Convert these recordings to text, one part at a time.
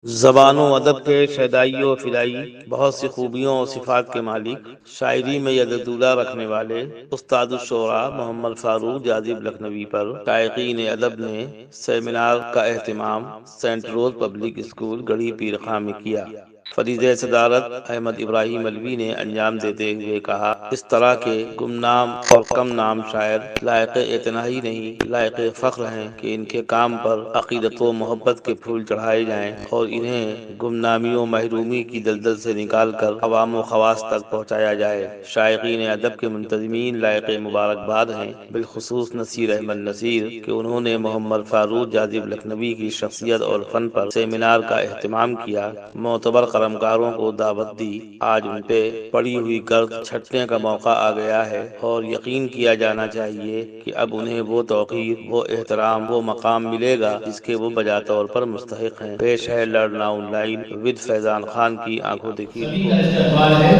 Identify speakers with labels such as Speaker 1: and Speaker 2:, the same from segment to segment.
Speaker 1: زبان و ادب کے شیدائی و فدائی، بہت سی خوبیوں اور صفات کے مالک، شاعری میں ید دولا رکھنے والے استاد الشعراء محمد فاروق جاذب لکھنوی پر شائقین ادب نے سیمینار کا اہتمام سینٹ روز پبلک اسکول گڑھی پیر خاں میں کیا۔ فریضہ صدارت احمد ابراہیم علوی نے انجام دیتے ہوئے کہا، اس طرح کے گمنام اور کم نام شاعر لائق اعتنا ہی نہیں، لائق فخر ہیں کہ ان کے کام پر عقیدت و محبت کے پھول چڑھائے جائیں اور انہیں گمنامی و محرومی کی دلدل سے نکال کر عوام و خواص تک پہنچایا جائے۔ شائقین ادب کے منتظمین لائق مبارکباد ہیں، بالخصوص نصیر احمد نصیر کہ انہوں نے محمد فاروق جاذب لکھنوی کی شخصیت اور فن پر سیمینار کا اہتمام کیا۔ معتبر قلمکاروں کو دعوت دی۔ آج ان پہ پڑی ہوئی گرد چھٹنے کا موقع آ گیا ہے اور یقین کیا جانا چاہیے کہ اب انہیں وہ توقیر، وہ احترام، وہ مقام ملے گا جس کے وہ بجا طور پر مستحق ہیں۔ پیش ہے لڑنا آن لائن ود فیضان خان کی آنکھوں دیکھی
Speaker 2: سبھی کا استقبال ہے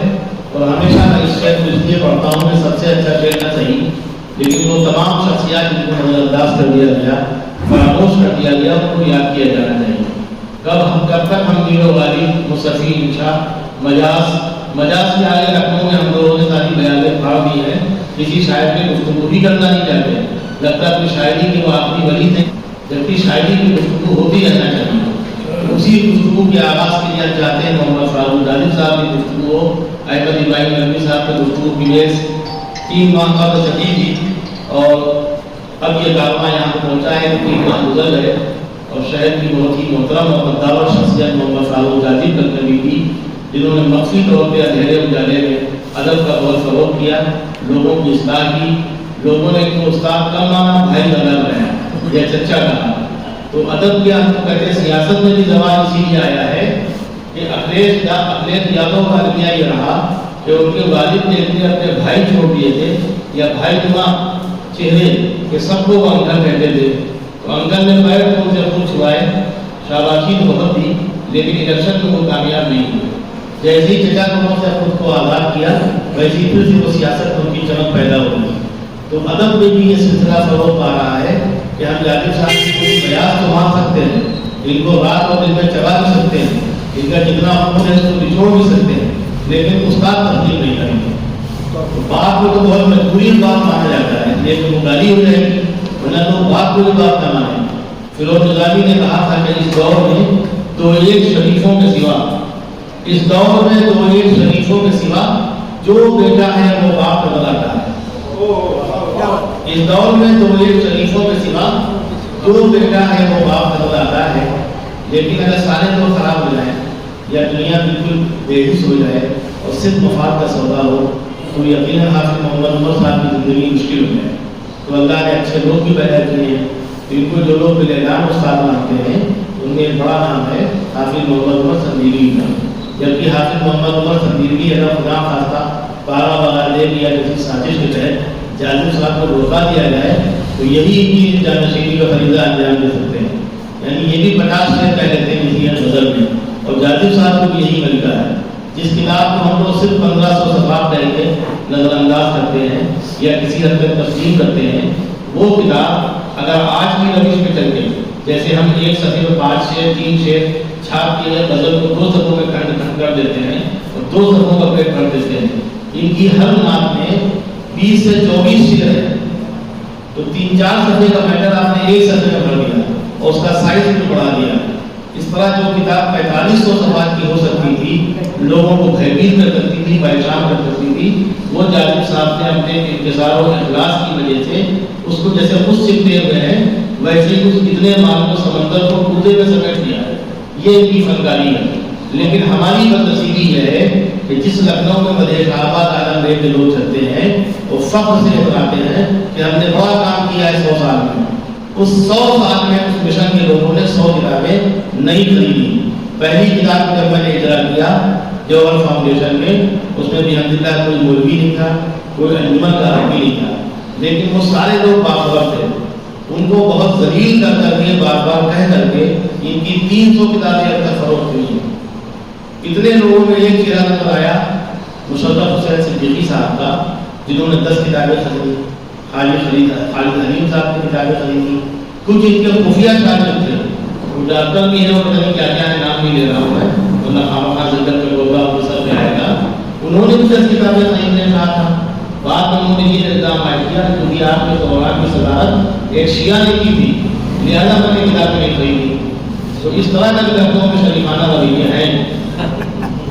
Speaker 2: اور ہمیشہ میں اس شعر کو اس لیے پڑھتا ہوں کہ سب سے اچھا شعر نہ صحیح لیکن وہ تمام شخصیات جن کو نظر انداز کر دیا گیا، فراموش کر دیا گیا، ان کو یاد کیا جانا چاہیے۔ کب تک ہم میرو والی مصطفی انشا مجاز کے آگے لکھنؤ میں ہم لوگوں نے ساری بیانیں پھاڑ دی ہیں، کسی شاعر پہ گفتگو بھی کرنا نہیں چاہتے، لگتا ہے کہ شاعری کے وہ آخری ولی تھے، جبکہ شاعری کی گفتگو ہوتی رہنا چاہیے۔ اسی گفتگو کے آغاز کے لیے ہم چاہتے ہیں محمد فاروق جاذب صاحب کی گفتگو ہو، احمد ابراہیم علوی صاحب کی گفتگو کی بیس 3 ماہ قبل چلی تھی اور اب یہ کارواں یہاں پہ پہنچا ہے، 3 ماہ گزر گئے اور شہر کی بہت ہی محترم اور قدر شخصیت محمد فاروق جاذب لکھنوی کی، جنہوں نے مخفی طور پہ اندھیرے اجالے میں ادب کا بہت فروغ کیا، لوگوں کی اصلاح کی، لوگوں نے ان کو استاد کا مانا بھائی لگا رہا یا چچا کہا۔ تو ادب کیا ہم تو کہتے ہیں، سیاست میں بھی زبان اسی لیے آیا ہے کہ اکھلیش یادوں کا المیہ یہ رہا کہ ان کے والد نے اپنے بھائی چھوڑ دیے تھے یا بھائی نما چہرے کہ سب کو وہ انکل کہتے تھے، تو انکل نے پیر تو ان سے خود چھوائے، شاباشی تو بہت دی لیکن الیکشن میں وہ کامیاب نہیں ہوئے۔ جیسے ہی چچا کو سے خود کو آزاد کیا ویسے ہی پھر سے وہ سیاست میں ان کی چمک پیدا ہو گئی۔ تو ادب میں بھی یہ سلسلہ فروغ پا رہا ہے کہ ہم جاذب صاحب کی کوئی بیاض تو مار سکتے ہیں، ان کو رات اور دن میں چبا بھی سکتے ہیں، ان کا جتنا حکم ہے اس کو نچوڑ بھی سکتے ہیں، لیکن استاد تبدیل نہیں کریں گے۔ بات کو تو بہت مجبوری بات مانا جاتا ہے، لیکن وہ گالی ہو جائے گی، ورنہ تو بات کو بھی بات نہ مانیں۔ فیروز نظامی نے کہا تھا کہ اس دور میں تو ایک شریفوں کے سوا، اس دور میں تو ایک شریفوں کے سوا جو بیٹا ہے وہ باپ کا بلاتا ہے۔ اس دور میں تو ایک شریفوں کے سوا جو بیٹا ہے وہ باپ کا بلاتا ہے، لیکن اگر سارے دور خراب ہو جائیں یا دنیا بالکل بے حس ہو جائے اور صرف مفاد کا سودا ہو تو یقیناً حافظ محمد عمر صاحب کی زندگی مشکل ہو جائے۔ تو اللہ نے اچھے لوگ بھی پیدا کیے ہیں، ان کو جو لوگ بلعلام استاد مانتے ہیں ان میں ایک بڑا نام ہے حافظ محمد عمر سندیوی کا، جبکہ حافظ محمد عمر سندیوی اگر خدا خواستہ بارہ بغیر یا کسی سازش کے تحت جاذب صاحب کو روکا دیا جائے تو یہی ان کی جانشینی کا فریضہ انجام دے سکتے ہیں۔ یعنی یہ بھی 50 شعر کہہ لیتے ہیں اسی غزل میں، اور جاذب صاحب کو بھی یہی ملکہ ہے۔ جس کتاب کو ہم لوگ صرف 1500 صفحات کہہ کے نظر انداز کرتے ہیں یا کسی حد تک تسلیم کرتے ہیں، وہ کتاب اگر آج کی روش پہ چل کے جیسے ہم ایک صفحے میں 5 شعر 3 شعر چھاپ کے غزل کو 2 صفحوں میں کھنڈ کر دیتے ہیں اور 2 صفحوں کا پیٹ کر دیتے ہیں، ان کی ہر نعت میں 20 سے 24 شعر ہے، تو 3-4 صفحے کا میٹر آپ نے ایک صفحے میں بھر دیا اور اس کا سائز بھی بڑھا دیا۔ اس طرح جو کتاب 4500 صفحات کی ہو سکتی تھی، لوگوں کو بھیبیل کر سکتی تھی، پریشان کر سکتی تھی، وہ جاذب صاحب نے اپنے انکسار و اخلاص کی وجہ سے اس کو جیسے خود سمٹے ہوئے ہیں ویسے ہی اس اتنے مال کو سمندر کو کودے میں سمیٹ دیا ہے۔ یہ ان کی فنکاری ہے، لیکن ہماری بدنصیبی یہ ہے کہ جس لکھنؤ میں مدح آباد عالم ریٹ کے لوگ چلتے ہیں وہ فخر سے بتاتے ہیں کہ ہم نے بڑا کام کیا ہے 100 سال میں۔ اس 100 سال میں اس مشن کے لوگوں نے 100 کتابیں نہیں خریدی۔ پہلی کتاب جب میں نے اجرا کیا جوہر فاؤنڈیشن میں، اس میں بھی الحمدللہ کوئی مولوی نہیں تھا، کوئی انجمن کا حامی نہیں تھا، لیکن وہ سارے لوگ باخبر تھے۔ ان کو بہت ذلیل کر کے بار بار کہہ کر کے ان کی 300 کتابیں اب تک فروخت ہوئی ہیں۔ اتنے لوگوں میں ایک چہرہ نظر آیا مشرف حسین صدیقی صاحب کا، جنہوں نے 10 کتابیں خریدی، خالد حلیم صاحب کی کتابیں خریدی، کچھ ان کے خفیہ شاگرد تھے وہ ڈاکٹر بھی ہے، وہ پتہ نہیں کیا کیا ہے، نام نہیں لے رہا ہوں میں، ورنہ خامخواہ زندہ پہ ہوگا وہ سب میں آئے گا. انہوں نے بھی 10 کتابیں خریدنے کہا تھا. بعد میں انہوں نے یہ الزام عائد کیا کہ کیونکہ آپ کے دوران کی صدارت ایک شیعہ نے کی تھی، لہٰذا میں نے کتابیں نہیں خریدی. تو اس طرح کا بھی لڑکوں میں شریفانہ رویے ہیں.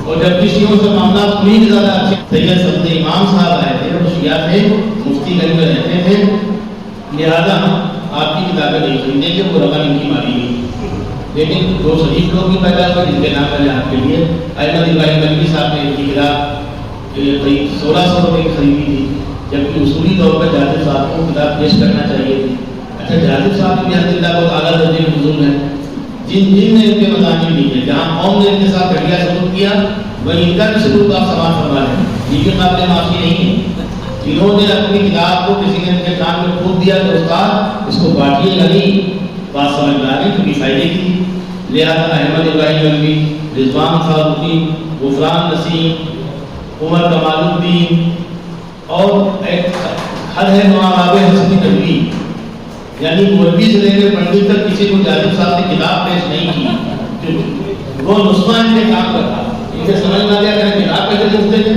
Speaker 2: اور جب شیعوں سے معاملات پوری زیادہ اچھے، سید سبز امام صاحب آئے تھے، وہ شیعہ تھے، مفتی گنج میں رہتے تھے، لہٰذا ہم آپ کی کتابیں نہیں خریدیں گے، وہ رقم ان کی ماری گئی. لیکن 2 شریف لوگ بھی پیدا ہوئے جن کے نام میں نے آپ کے لیے احمد ابراہیم بلخی صاحب نے ان کی کتاب 1600 روپئے کی خریدی تھی، جبکہ اصولی طور پر جاذب صاحب کو کتاب پیش کرنا چاہیے تھی. اچھا، جاذب صاحب بھی الحمد للہ بہت اعلیٰ درجے کے بزرگ ہیں، جن نے ان کے مضامین لکھے، جہاں قوم نے ان کے ساتھ گھٹیا سلوک کیا وہی ان کا بھی سلوک آپ سماعت فرما رہے ہیں. یہ بھی قابل معافی نہیں ہے. جنہوں نے اپنی کتاب کو کسی نے ان کے کام میں کھود دیا کہ استاد اس کو بانٹیے گا نہیں، بات سمجھ میں آ رہی کیونکہ فائدے کی تھی. لہٰذا احمد ابراہیم بلخی، رضوان فاروقی، غفران نسیم، عمر کمال الدین، اور ایک حد ہے نواب حسنی ندوی، یعنی مولوی سے لے کر پنڈت تک کسی کو جاذب صاحب نے کتاب پیش نہیں کی. وہ نسخہ ان کے کام کا تھا. ان سے سمجھ میں آ گیا کہ کتاب کیسے لکھتے تھے.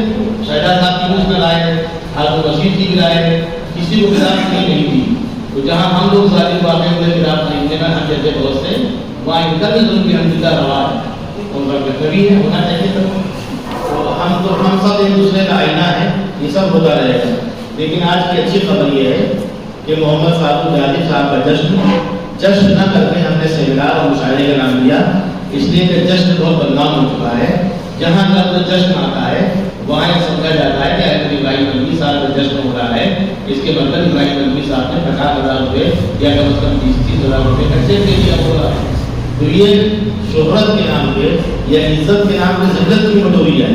Speaker 2: شہزاد صاحب کی مجھ میں لائے، حضرت رشید کی بھی لائے، کسی کو کتاب نہیں تھی. تو جہاں ہم لوگ ظاہر واقع ہوئے کتاب خریدنے میں ہم جیسے بہت سے، وہاں ان کا بھی ظلم کی حمدہ روا ہے اور کبھی ہے ہونا چاہیے. تو ہم سب ایک دوسرے کا آئینہ ہے، یہ سب ہوتا رہے گا. لیکن آج کی اچھی خبر یہ ہے کہ محمد فاروق جاذب صاحب کا جشن نہ کر کے ہم نے سیمینار اور مشاعرے کا نام لیا، اس لیے کہ جشن بہت بدنام ہو چکا ہے. جہاں جب جشن آتا ہے وہاں یہ سمجھا جاتا ہے کہ احمد ابراہیم بلخی صاحب کا جشن ہو رہا ہے، اس کے مطلب ابراہیم بلخی صاحب نے 50,000 روپئے یا کم از کم 30,000 روپئے خرچے کے لیے ہو رہا ہے. تو یہ شہرت کے نام پہ یا عزت کے نام پہ ذلت کی بٹوری ہے.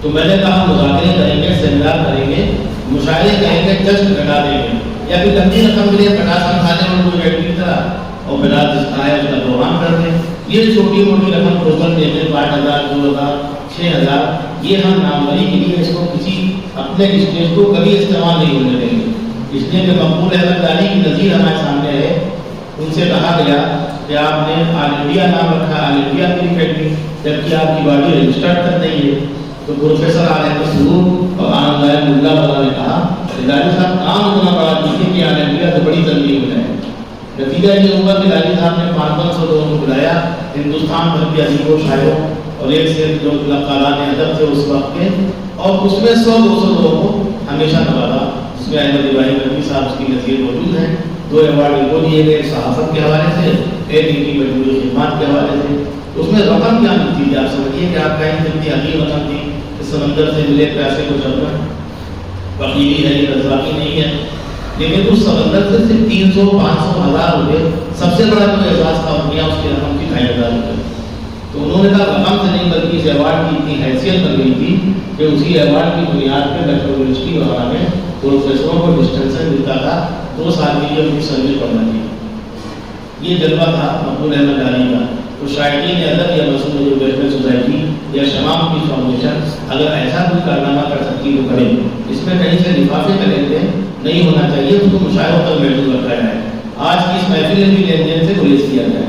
Speaker 2: تو میں نے کہا مذاکرے کریں گے، سیمینار کریں گے، مشاعرے کریں گے، جشن کٹا دیں گے، یا پھر لمبی رقم کے لیے 50 کھانے میں کوئی بیٹھ کی طرح اور بنا جس کا ہے اس کا پروگرام کر دیں. یہ چھوٹی موٹی رقم پروگرام دیتے ہیں 5,000 2,000 6,000، یہ ہم ناموری کے لیے اس کو کسی اپنے اسٹیج کو کبھی استعمال نہیں ہونے دیں گے. اس لیے کہ مقبول احمد دانی کی نظیر ہمارے سامنے ہے. ان سے کہا گیا کہ آپ نے آل انڈیا نام رکھا، آل انڈیا کی اکیڈمی، جبکہ آپ کی باڈی رجسٹرڈ کر نہیں ہے. تو پروفیسر عالم سرور اور آنند اللہ والا نے کہا کہ دانی صاحب کام اتنا بڑا کیجیے کہ آل انڈیا تو بڑی تنظیم ہو جائے. نتیجہ یہ ہوا کہ دانی صاحب نے 500 لوگوں کو بلایا، ہندوستان بھر کے ادیبوں شاعروں اور ایک سے جو قارئان ادب تھے اس وقت کے، اور اس میں 100-200 لوگوں کو ہمیشہ نوازا. اس میں احمد ابراہیم بلخی صاحب اس کی نظیر موجود ہیں. 2 ایوارڈ ان کو دیے گئے، صحافت کے حوالے سے، ایک ان کی مجموعی خدمات کے حوالے سے. اس میں رقم کیا ملتی تھی؟ آپ سمجھیے کہ آپ کا اتنی حقیقی رقم تھی کہ سمندر سے ملے پیاسے کو جب وکیلی ہے، یہ رضاقی نہیں ہے. لیکن اس سمندر سے صرف 300 500 1000 روپئے سب سے بڑا جو اعزاز تھا دنیا اس کی رقم تھی 2,500 روپئے. تو انہوں نے کہا رقم سے نہیں بلکہ اس ایوارڈ کی اتنی حیثیت بن گئی تھی کہ اسی ایوارڈ کی بنیاد پہ لکھنؤ یونیورسٹی وغیرہ میں پروفیسروں کو ڈسٹنشن ملتا تھا 2 سال کے لیے ان کی سروس پڑھنا تھی. یہ جلوہ تھا مقبول احمد دانی کا. تو شائقین ادب یا مسعود جو ویلفیئر سوسائٹی یا شمام کی فاؤنڈیشن اگر ایسا کوئی کارنامہ کر سکتی تو کرے. اس میں کہیں سے لفافے کا لین دین نہیں ہونا چاہیے، اس کو مشاعروں تک محدود رکھا جائے. آج کی اس محفل میں بھی لین دین سے گریز کیا جائے.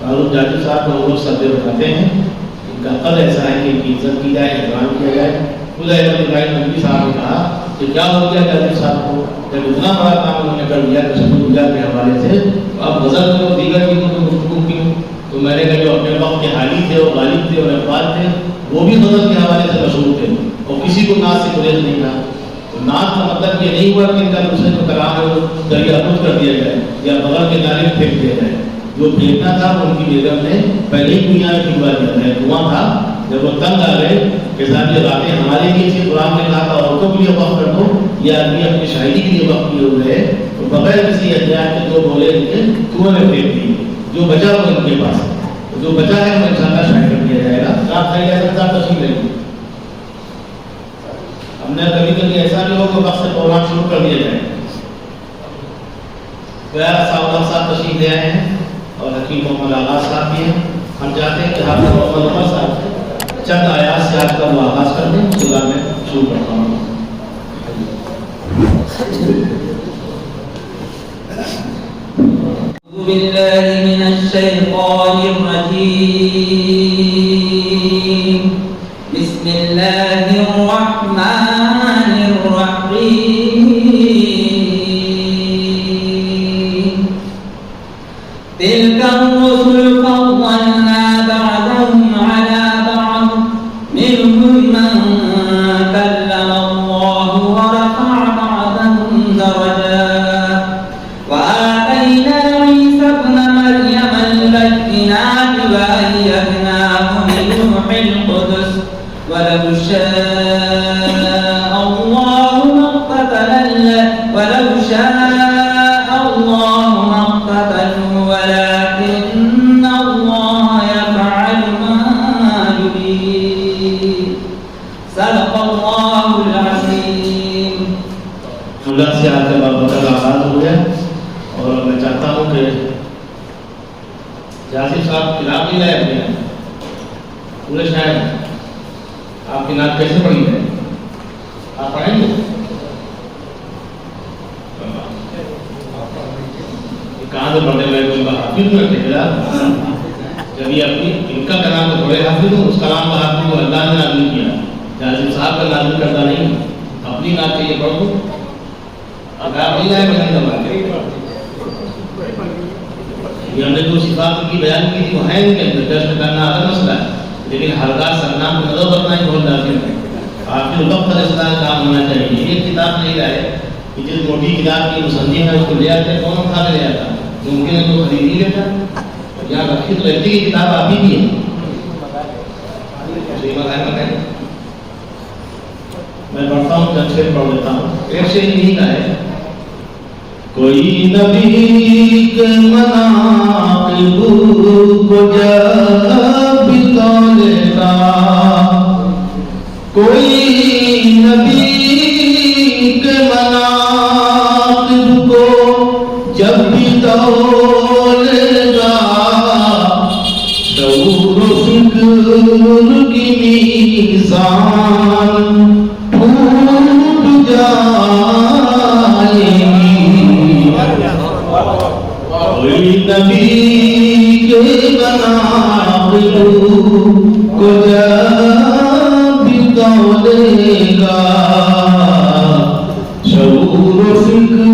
Speaker 2: فاروق جاذب صاحب کو ہم لوگ سب بتاتے ہیں، ان کا قد ایسا ہے کہ ان کی عزت کی جائے، احترام کیا جائے. خود احمد ابراہیم بلخی صاحب نے کہا کہ کیا ہو گیا جاذب صاحب کو جب اتنا بڑا کام انہوں نے کر دیا کشمیر گجرات کے حوالے سے، تو اب غزل میں اور دیگر چیزوں کو گفتگو کیوں؟ تو میں نے کہا جو اپنے وقت کے حالی تھے اور غالب تھے اور اقبال تھے وہ بھی غزل کے حوالے سے مشہور تھے اور کسی کو ناز سے گریز نہیں تھا. تو ناز کا مطلب یہ نہیں ہوا کہ ان کا دوسرے کو کلام ہے وہ دریا خود کر دیا جائے یا بغل کے نالے میں پھینک دیا جائے. جو پھینکنا تھا وہ ان کی بیگم نے پہلے ہی دنیا میں پھینکوا دیا تھا. دھواں تھا. جب وہ تنگ آ گئے کہ صاحب یہ راتیں ہمارے لیے تھی، قرآن نے کہا تھا عورتوں کے لیے وقف کر دو، یہ آدمی اپنی شاعری کے لیے وقف کیے ہوئے ہے، تو بغیر کسی احتیاط کے 2 بولے کنویں میں پھینک دیے. جو بچا وہ ان کے پاس، جو بچا ہے وہ انشاءاللہ شائع کر دیا جائے گا. آپ صحیح ہے سب تشریف لیں گے. ہم نے کبھی کبھی ایسا بھی ہو کہ وقت سے پروگرام شروع کر دیا جائے. صاحب تشریف لے آئے ہیں اور حکیم محمد آغاز صاحب بھی ہیں. ہم چاہتے ہیں کہ حافظ محمد عمر صاحب چند آیات سے آپ کا وہ آغاز کر دیں، اس کے بعد میں شروع کرتا ہوں.
Speaker 3: بالله من الشيطان الرجيم بسم الله الرحمن الرحيم تلك الرسل فضلنا بعضهم على بعض منهم من كلم الله ورفع بعضهم درجات وآتينا عيسى ابن مريم البينات وأيدناه بروح القدس ولو شاء الله ما اقتتلوا ولكن الله يفعل ما يريد صدق الله العظيم.
Speaker 2: اللہ سے آ کر بابا کا آغاز ہو گیا اور میں چاہتا ہوں کہ جاسف صاحب کتاب نہیں لائے اپنے پورے شاید آپ کی نعت کیسے پڑھی ہے؟ آپ پڑھیں گے؟ کہاں سے پڑھنے میں کوئی حافظ میں ٹھہرا جب یہ اپنی ان کا کلام تو تھوڑے حافظ ہوں، اس کلام کا حافظ کو اللہ نے نازل کیا، جاسف صاحب کا نازل کرتا نہیں، اپنی نعت کے یہ پڑھ دوں آپ نہیں لائے بیان کروا کے یہ ہم نے جو صفات کی بیان کی تھی وہ ہیں ان کے اندر، جشن کرنا الگ مسئلہ ہے، لیکن ہرگاہ سرنام کو نظر رکھنا ہی بہت لازم ہے. آپ کے وقت علیہ السلام کام ہونا چاہیے. یہ کتاب نہیں لائے کہ جس موٹی کتاب کی مصنف ہے اس کو لے آتے کون اٹھا کے لے آتا، ممکن ہے تو خرید ہی لیتا، یہاں رکھی تو رہتی کی کتاب آپ ہی کی ہے. میں پڑھتا ہوں چند شعر پڑھ دیتا ہوں. ایک شعر نہیں کا ہے، کوئی نبی کے مناقب کو جب تولے گا، کوئی نبی کے مناقب کو جب بھی تولے گا، شعور و فکر کی میزان ٹوٹ جائے گی. کوئی نبی کے مناقب کو جب بھی تولے گا، شعور و فکر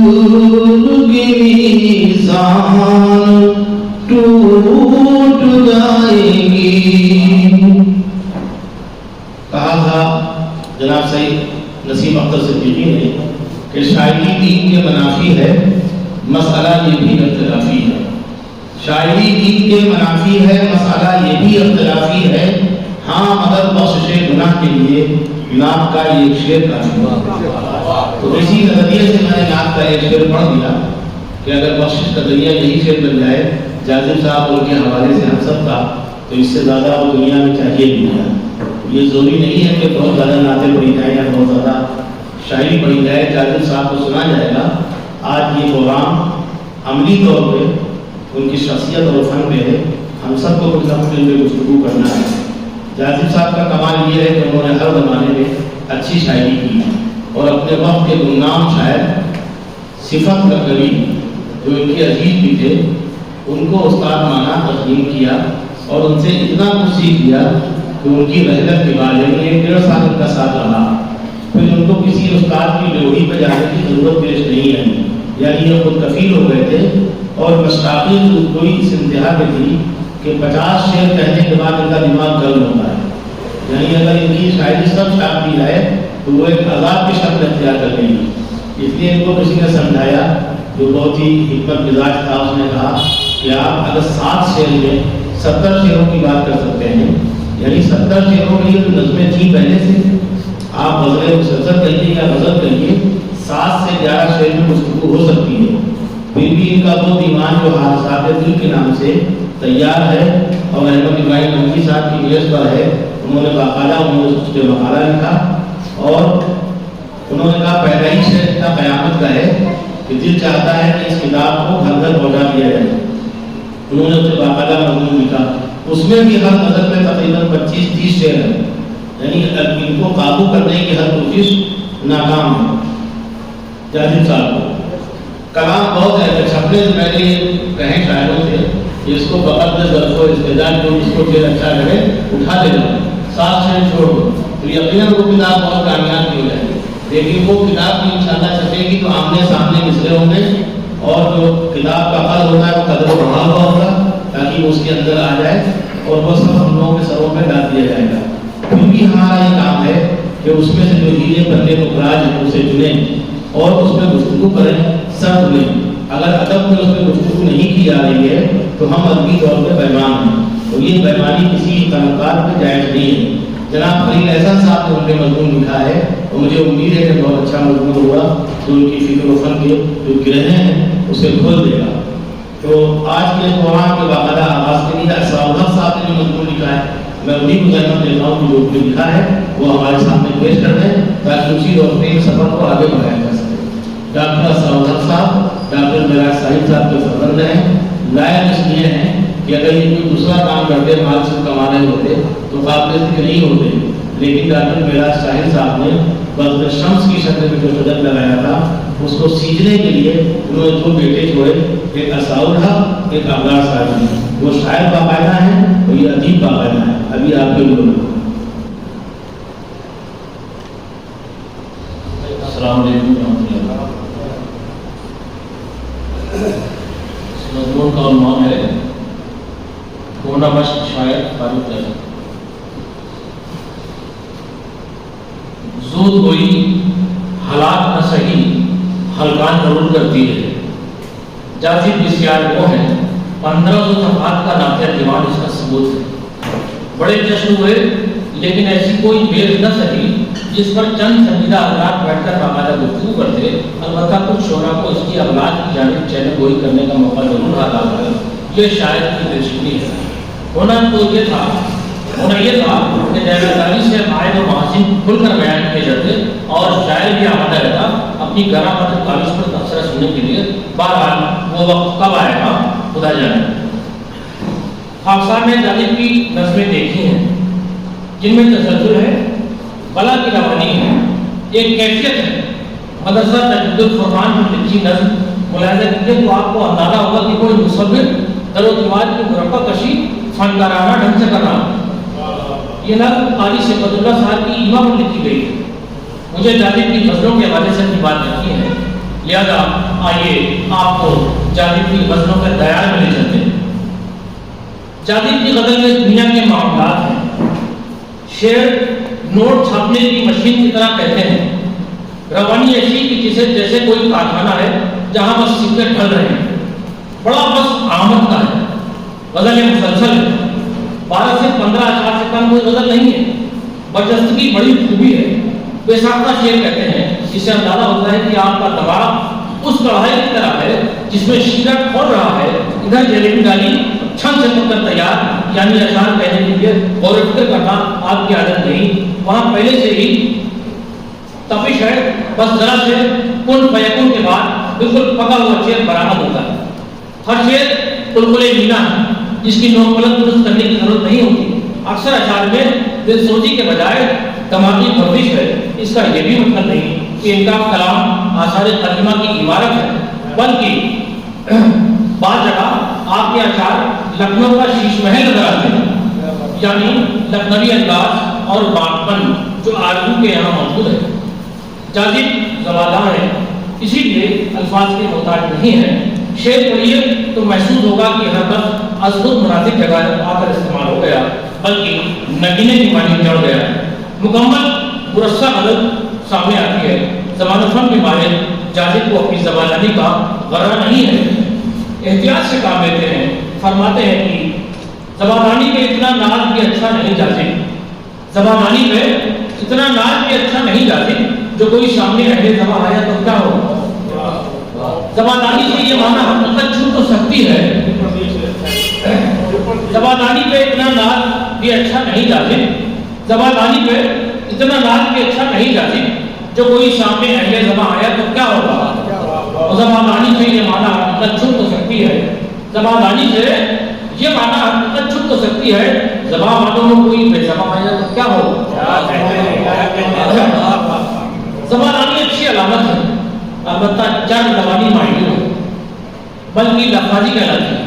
Speaker 2: کی میزان ٹوٹ جائے گی. کہا تھا جناب سعید نسیم اختر صدیقی نے کہ شاعری دین کے منافی ہے، مسئلہ یہ بھی اختلافی ہے. شاعری دین کے منافی ہے، مسئلہ یہ بھی اختلافی ہے، ہاں مگر بخشش گناہ کے لیے نعت کا ایک شعر کافی ہے. تو اسی نظریے سے میں نے نعت کا ایک شعر پڑھ دیا کہ اگر بخشش کا ذریعہ یہی شعر بن جائے جاسف صاحب ان کے حوالے سے ہم سب کا، تو اس سے زیادہ وہ دنیا میں چاہیے بھی نہیں. یہ ضروری نہیں ہے کہ بہت زیادہ نعتیں پڑھی جائیں یا بہت زیادہ شاعری پڑھی جائے، جاسف صاحب کو سنا جائے گا. آج یہ پروگرام عملی طور پہ ان کی شخصیت اور فن پہ ہے، ہم سب کو کچھ نہ کچھ ان پہ گفتگو کرنا ہے. جاسف صاحب کا کمال یہ ہے کہ انہوں نے ہر زمانے میں اچھی شاعری کی اور اپنے وقت کے گمنام شاعر صفت لکڑی جو ان کے عزیز بھی تھے ان کو استاد مانا، تسلیم کیا اور ان سے اتنا کچھ سیکھ لیا کہ ان کی رحلت کے بعد یعنی 1.5 سال ان کا ساتھ رہا، پھر ان کو کسی استاد کی ڈیوٹی پہ جانے کی ضرورت پیش نہیں آئی، یعنی یہ خود کفیل ہو گئے تھے. اور مشتاقی کوئی اس انتہا پہ تھی کہ 50 شعر کہنے کے بعد ان کا دماغ گرم ہوتا ہے، یعنی اگر ان کی شاعری سب چھاپ دی جائے تو وہ ایک عذاب کی شکل اختیار کر لیں گی. اس لیے ان کو کسی نے سمجھایا جو بہت ہی حکمت مزاج تھا، اس نے کہا کہ آپ اگر 7 شعر میں 70 شعروں کی بات کر سکتے ہیں، یعنی 70 شعروں کے لیے نظمیں تھیں پہلے سے، آپ غزل مسلسل کہیے یا غزل کہیے 7 سے 11 شعر میں گفتگو ہو سکتی ہے. پھر بھی ان کا وہ دیوان جو حادثات دل کے نام سے تیار ہے اور احمد ابراہیم نقوی صاحب کی میز پر ہے. انہوں نے باقاعدہ اس پہ مقالہ لکھا اور انہوں نے کہا پہلا ہی شعر اتنا قیامت کا ہے کہ دل چاہتا ہے کہ اس کتاب کو گھر گھر پہنچا دیا جائے. انہوں نے اس پہ باقاعدہ مضمون لکھا، اس میں بھی ہر غزل میں تقریباً 25-30 شعر ہیں، یعنی ان کو قابو کرنے کی ہر کوشش ناکام ہے. جاسف صاحب کو کلام بہت ہے، چھپنے سے پہلے کہیں شاعروں سے کہ اس کو بقدر ظرف و استعداد جو اس کو پھر اچھا لگے اٹھا دے گا، 7 شعر چھوڑ دو، تو یقیناً وہ کتاب بہت کامیاب بھی ہو جائے گی۔ لیکن وہ کتاب بھی انشاءاللہ چھپے گی تو آمنے سامنے مصرے ہوں گے، اور جو کتاب کا قدر ہوتا ہے وہ قدر و بڑھا ہوا ہوگا تاکہ وہ اس کے اندر آ جائے، اور وہ سب ہم لوگوں کے سروں پہ ڈال دیا جائے گا۔ کیونکہ ہمارا یہ کام ہے کہ اس میں سے جو ہیرے پتے مخراج ہیں اسے چنیں اور اس میں گفتگو کریں، سب لیں۔ اگر ادب میں اس میں گفتگو نہیں کی جا رہی ہے تو ہم ادبی طور پہ بیمان ہیں، اور یہ بیمانی کسی فنکار پہ جائز نہیں ہے۔ جناب فرید احسن صاحب نے ان کے مضمون لکھا ہے، اور مجھے امید ہے کہ بہت اچھا مضمون ہوا تو ان کی فکر و فن کے جو گرہیں ہیں اسے کھول دے گا۔ تو آج کے پروگرام کے باقاعدہ آغاز کے لیے اسرار الحق صاحب نے جو مضمون لکھا ہے، میں انہیں کو ذہن دیتا ہوں کہ جو انہوں نے لکھا ہے وہ ہمارے سامنے پیش کر دیں تاکہ اسی روشنی میں سفر کو آگے بڑھایا جا سکے۔ ڈاکٹر اسرار الحق صاحب ڈاکٹر معراج صاحب صاحب کے فرزند ہیں، لائق اس لیے ہیں کہ اگر یہ کوئی دوسرا کام کرتے مال سے کما رہے ہوتے تو قابل ذکر نہیں ہوتے، لیکن ڈاکٹر معراج صاحب صاحب نے بدر شمس کی شکل میں جو قدم لگایا تھا اس کو سیکھنے کے لیے انہوں نے 2 بیٹے چھوڑے، ایک اسرار الحق ایک ابرار صاحب۔ وہ شاعر باقاعدہ ہیں اور یہ ادیب باقاعدہ ہیں۔ ابھی آپ کے لوگ
Speaker 4: السلام علیکم ورحمۃ اللہ۔ اس مضمون کا عنوان ہے کونا مشق شاعر فاروق احمد۔ زود ہوئی ہلاک نہ سہی ہلکان ضرور کرتی ہے، جاذب بسیار وہ ہے 1500 صفحات کا نافع دیوان اس کا ثبوت ہے۔ بڑے جشن ہوئے لیکن ایسی کوئی میل نہ سہی جس پر چند سنجیدہ حضرات بیٹھ کر باقاعدہ گفتگو کرتے، البتہ کچھ شعراء کو اس کی اولاد کی جانب چہرے گوئی کرنے کا موقع ضرور حاصل ہے۔ یہ شاعر کی دلچسپی ہے۔ ہونا یہ تھا کہ دیانتداری سے عائد و محاسن کھل کر بیان کیے جاتے اور شاعر بھی آمادہ رہتا اپنی گرامر کالج پر تبصرہ سننے کے لیے۔ بہرحال وہ وقت کب آئے گا خدا جانے۔ خاکسار نے جانب کی نظمیں دیکھی ہیں جن میں تسلسل ہے، بلا کی روانی ہے، ایک کیفیت ہے۔ مدرسہ تجدید الفرقان میں لکھی نظم ملاحظہ کیجیے تو آپ کو اندازہ ہوگا کہ کوئی مصور در و دیوار کی مربع کشی فنکارانہ ڈھنگ سے کر رہا ہے۔ یہ نظم قاری صفت اللہ صاحب کی ایما پر لکھی گئی ہے۔ مجھے جاذب کی غزلوں کے حوالے سے اپنی بات لکھی ہے، لہذا آئیے آپ کو جاذب کی غزلوں کے دیار میں لے چلتے ہیں۔ جاذب کی غزل میں دنیا کے معاملات ہیں۔ شعر نوٹ چھاپنے کی مشین کی طرح کہتے ہیں، روانی ایسی کہ جیسے کوئی کارخانہ ہے جہاں بس سکے ڈھل رہے ہیں، بڑا بس آمد کا ہے۔ غزل مسلسل ہے، 12 سے 15 اشعار سے کم کوئی غزل نہیں ہے۔ برجستگی بڑی خوبی ہے۔ بے ساختہ شعر کہتے ہیں، اس سے اندازہ ہوتا ہے کہ آپ کا دماغ اس کڑھائی کی طرح ہے جس میں شیرہ کھول رہا ہے، ادھر جلیبی ڈالی چھن سے پک کر تیار، یعنی اشعار کہنے کے لیے غور و فکر کرنا آپ کی عادت نہیں، وہاں پہلے سے ہی تپش ہے، بس ذرا سے کن فیکن کے بعد بالکل پکا ہوا شعر برآمد ہوتا ہے۔ ہر شعر قلقلِ مینا ہے جس کی نوک پلک درست کرنے کی ضرورت نہیں ہوتی۔ اکثر اشعار میں دل سوچی کے بجائے دماغی گردش ہے۔ اس کا یہ بھی مطلب نہیں کہ ان کا کلام آثار قدیمہ کی عمارت ہے، بلکہ بعض جگہ آپ کے اشعار لکھنؤ کا شیش محل نظر آتے ہیں، یعنی لکھنوی انداز اور باغپن جو آرزو کے یہاں موجود ہے۔ جاذب زباندار ہے، اسی لیے الفاظ کے محتاج نہیں ہے۔ شعر پڑھیے تو محسوس ہوگا کہ ہر لفظ از خود مناسب جگہ آ کر استعمال ہو گیا، بلکہ نگینے کی معنی چڑھ گیا۔ مکمل مرصع غزل سامنے آتی ہے۔ زبان و فن کے ماہر جاذب کو اپنی زبانانی کا غرہ نہیں ہے، احتیاط سے کام لیتے ہیں۔ فرماتے ہیں کہ زبانانی پہ اتنا ناز بھی اچھا نہیں جاذب، زبانانی پہ اتنا ناز بھی اچھا نہیں جاذب، جو کوئی سامنے اہل زبان آیا تو کیا ہو۔ زبانانی سے یہ معنی حقیقت چھو تو سکتی ہے، زبانانی پہ اتنا ناز بھی اچھا نہیں جاذب، زبانانی پہ اتنا ناز بھی اچھا نہیں جاذب، جو کوئی سامنے اہل زبان آیا تو کیا ہوگا۔ زبانانی سے یہ معنی حقیقت چھو تو سکتی ہے، زبانانی سے یہ معنی حقیقت چھپ تو سکتی ہے، زبان والوں میں کوئی بے زبان آیا تو کیا ہوگا۔ زبانانی اچھی علامت ہے، البتہ چند زبانی معنی ہو بلکہ لفظی کہلاتی ہے۔